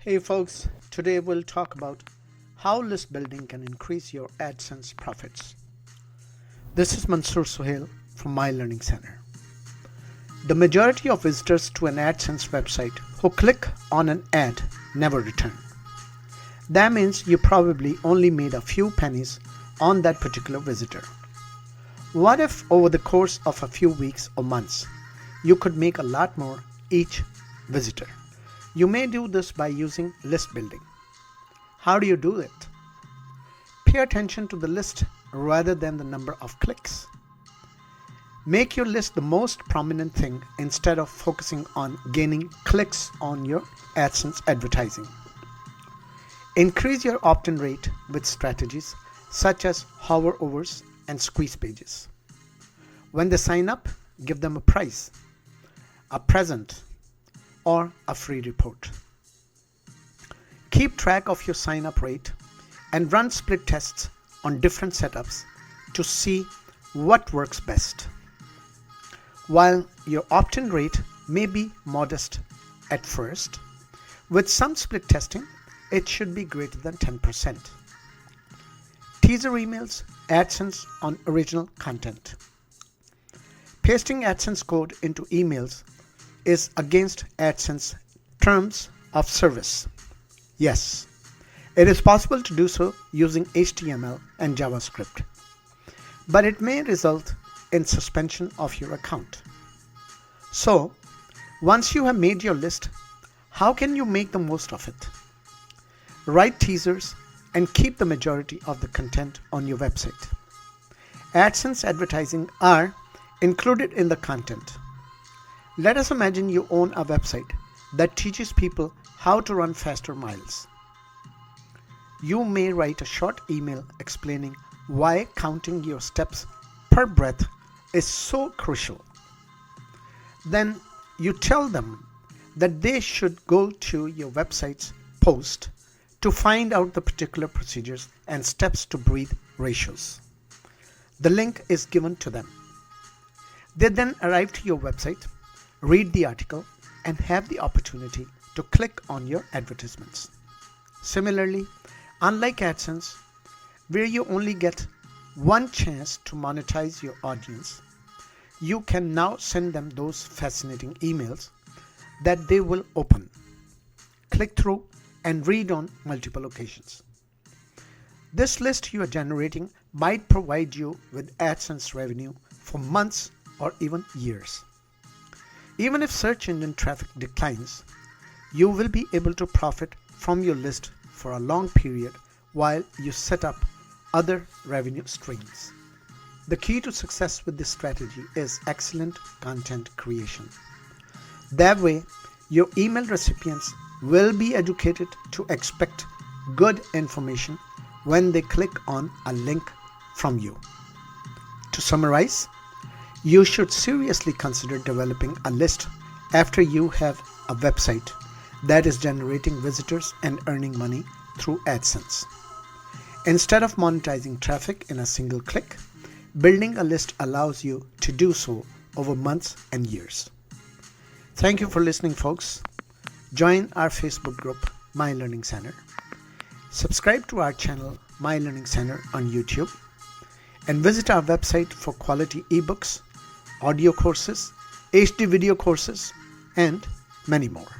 Hey folks, today we'll talk about how list building can increase your AdSense profits. This is 𝗪𝘆𝘀 from My Learning Center. The majority of visitors to an AdSense website who click on an ad never return. That means you probably only made a few pennies on that particular visitor. What if over the course of a few weeks or months, you could make a lot more each visitor? You may do this by using list building. How do you do it? Pay attention to the list rather than the number of clicks. Make your list the most prominent thing instead of focusing on gaining clicks on your AdSense advertising. Increase your opt-in rate with strategies such as hover-overs and squeeze pages. When they sign up, give them a prize, a present, or a free report. Keep track of your sign-up rate and run split tests on different setups to see what works best. While your opt-in rate may be modest at first, with some split testing, it should be greater than 10%. Teaser emails, AdSense on original content. Pasting AdSense code into emails is against AdSense terms of service. Yes, it is possible to do so using HTML and JavaScript, but it may result in suspension of your account. So, once you have made your list, how can you make the most of it? Write teasers and keep the majority of the content on your website. AdSense advertising are included in the content. Let us imagine you own a website that teaches people how to run faster miles. You may write a short email explaining why counting your steps per breath is so crucial. Then you tell them that they should go to your website's post to find out the particular procedures and steps to breathe ratios. The link is given to them. They then arrive to your website, read the article, and have the opportunity to click on your advertisements. Similarly, unlike AdSense, where you only get one chance to monetize your audience, you can now send them those fascinating emails that they will open, click through, and read on multiple occasions. This list you are generating might provide you with AdSense revenue for months or even years. Even if search engine traffic declines, you will be able to profit from your list for a long period while you set up other revenue streams. The key to success with this strategy is excellent content creation. That way, your email recipients will be educated to expect good information when they click on a link from you. To summarize, you should seriously consider developing a list after you have a website that is generating visitors and earning money through AdSense. Instead of monetizing traffic in a single click, building a list allows you to do so over months and years. Thank you for listening, folks. Join our Facebook group, My Learning Center. Subscribe to our channel, My Learning Center on YouTube, and visit our website for quality ebooks, audio courses, HD video courses, and many more.